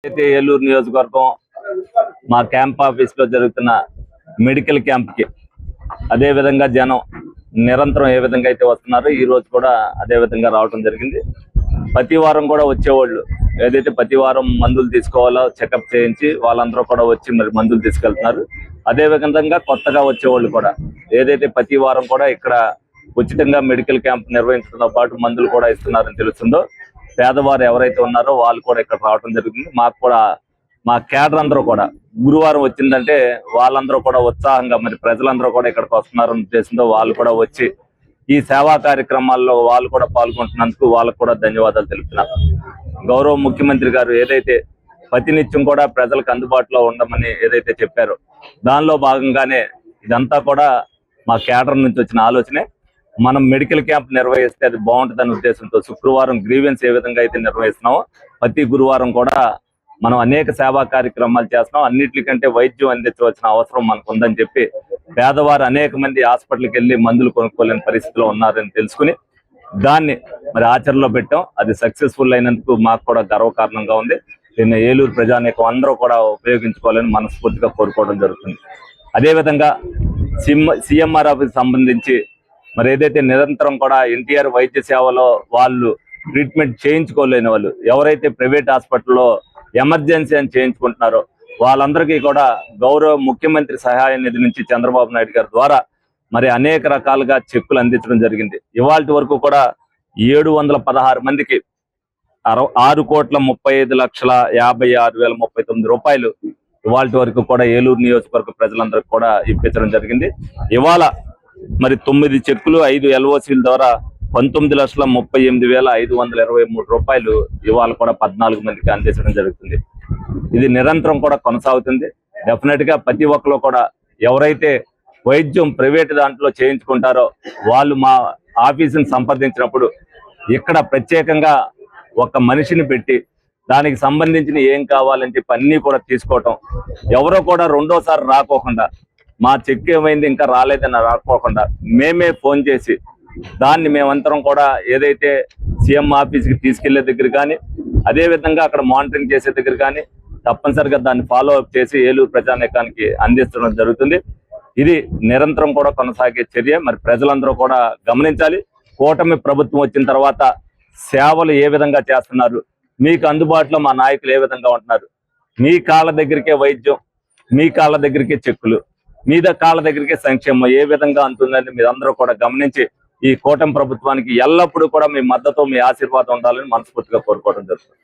అయితే ఏలూరు నియోజకవర్గం మా క్యాంప్ ఆఫీస్ లో జరుగుతున్న మెడికల్ క్యాంప్ కి అదే విధంగా జనం నిరంతరం ఏ విధంగా అయితే వస్తున్నారో ఈ రోజు కూడా అదే విధంగా రావడం జరిగింది. ప్రతి వారం కూడా వచ్చేవాళ్ళు ఏదైతే ప్రతి వారం మందులు తీసుకోవాలో చెకప్ చేయించి వాళ్ళందరూ కూడా వచ్చి మరి మందులు తీసుకెళ్తున్నారు. అదే విధంగా కొత్తగా వచ్చేవాళ్ళు కూడా ఏదైతే ప్రతి వారం కూడా ఇక్కడ ఉచితంగా మెడికల్ క్యాంప్ నిర్వహించడంతో పాటు మందులు కూడా ఇస్తున్నారని తెలుస్తుందో పేదవారు ఎవరైతే ఉన్నారో వాళ్ళు కూడా ఇక్కడ రావడం జరుగుతుంది. మాకు కూడా మా కేడర్ అందరూ కూడా గురువారం వచ్చిందంటే వాళ్ళందరూ కూడా ఉత్సాహంగా మరి ప్రజలందరూ కూడా ఇక్కడికి వస్తున్నారని ఉద్దేశంతో వాళ్ళు కూడా వచ్చి ఈ సేవా కార్యక్రమాల్లో వాళ్ళు కూడా పాల్గొంటున్నందుకు వాళ్ళకు కూడా ధన్యవాదాలు తెలుపుతున్నారు. గౌరవ ముఖ్యమంత్రి గారు ఏదైతే ప్రతినిత్యం కూడా ప్రజలకు అందుబాటులో ఉండమని ఏదైతే చెప్పారో దానిలో భాగంగానే ఇదంతా కూడా మా కేడర్ నుంచి వచ్చిన ఆలోచనే. మనం మెడికల్ క్యాంప్ నిర్వహిస్తే అది బాగుంటుందనే ఉద్దేశంతో శుక్రవారం గ్రీవెన్స్ ఏ విధంగా అయితే నిర్వహిస్తున్నామో ప్రతి గురువారం కూడా మనం అనేక సేవా కార్యక్రమాలు చేస్తున్నాం. అన్నిటికంటే వైద్యం అందించవలసిన అవసరం మనకు ఉందని చెప్పి పేదవారు అనేక మంది హాస్పిటల్కి వెళ్ళి మందులు కొనుక్కోలేని పరిస్థితిలో ఉన్నారని తెలుసుకుని దాన్ని మరి ఆచరణలో పెట్టాం. అది సక్సెస్ఫుల్ అయినందుకు మాకు కూడా గర్వకారణంగా ఉంది. దీన్ని ఏలూరు ప్రజానీకం అందరూ కూడా ఉపయోగించుకోవాలని మనస్ఫూర్తిగా కోరుకోవడం జరుగుతుంది. అదేవిధంగా సిఎంఆర్ ఆఫీస్ సంబంధించి మరి ఏదైతే నిరంతరం కూడా ఎన్టీఆర్ వైద్య సేవలో వాళ్ళు ట్రీట్మెంట్ చేయించుకోలేని వాళ్ళు ఎవరైతే ప్రైవేట్ హాస్పిటల్లో ఎమర్జెన్సీ అని చేయించుకుంటున్నారో వాళ్ళందరికీ కూడా గౌరవ ముఖ్యమంత్రి సహాయ నిధి నుంచి చంద్రబాబు నాయుడు గారి ద్వారా మరి అనేక రకాలుగా చెక్కులు అందించడం జరిగింది. ఇవాళ వరకు కూడా 716 మందికి 6,35,56,039 రూపాయలు ఇవాళ వరకు కూడా ఏలూరు నియోజకవర్గ ప్రజలందరికీ కూడా ఇప్పించడం జరిగింది. ఇవాళ మరి 9 చెక్కులు 5 LOCల ద్వారా 19,38,523 రూపాయలు ఇవాళ కూడా 14 మందికి అందించడం జరుగుతుంది. ఇది నిరంతరం కూడా కొనసాగుతుంది. డెఫినెట్ గా ప్రతి ఒక్కరు కూడా ఎవరైతే వైద్యం ప్రైవేట్ దాంట్లో చేయించుకుంటారో వాళ్ళు మా ఆఫీసుని సంప్రదించినప్పుడు ఇక్కడ ప్రత్యేకంగా ఒక మనిషిని పెట్టి దానికి సంబంధించిన ఏం కావాలని చెప్పి అన్ని కూడా తీసుకోవటం, ఎవరో కూడా రెండోసారి రాకోకుండా మా చెక్ ఏమైంది ఇంకా రాలేదని రాకపోకుండా మేమే ఫోన్ చేసి దాన్ని మేమంతరం కూడా ఏదైతే సీఎం ఆఫీస్కి తీసుకెళ్లే దగ్గర కానీ అదేవిధంగా అక్కడ మానిటరింగ్ చేసే దగ్గర కానీ తప్పనిసరిగా దాన్ని ఫాలో అప్ చేసి ఏలూరు ప్రజానీకానికి అందించడం జరుగుతుంది. ఇది నిరంతరం కూడా కొనసాగే చర్య. మరి ప్రజలందరూ కూడా గమనించాలి. కూటమి ప్రభుత్వం వచ్చిన తర్వాత సేవలు ఏ విధంగా చేస్తున్నారు, మీకు అందుబాటులో మా నాయకులు ఏ విధంగా ఉంటున్నారు, మీ కాళ్ళ దగ్గరికే వైద్యం, మీ కాళ్ళ దగ్గరికే చెక్కులు, మీద కాళ్ళ దగ్గరికే సంక్షేమం ఏ విధంగా అంటుందని మీరందరూ కూడా గమనించి ఈ కూటమి ప్రభుత్వానికి ఎల్లప్పుడూ కూడా మీ మద్దతు మీ ఆశీర్వాదం ఉండాలని మనస్ఫూర్తిగా కోరుకోవడం జరుగుతుంది.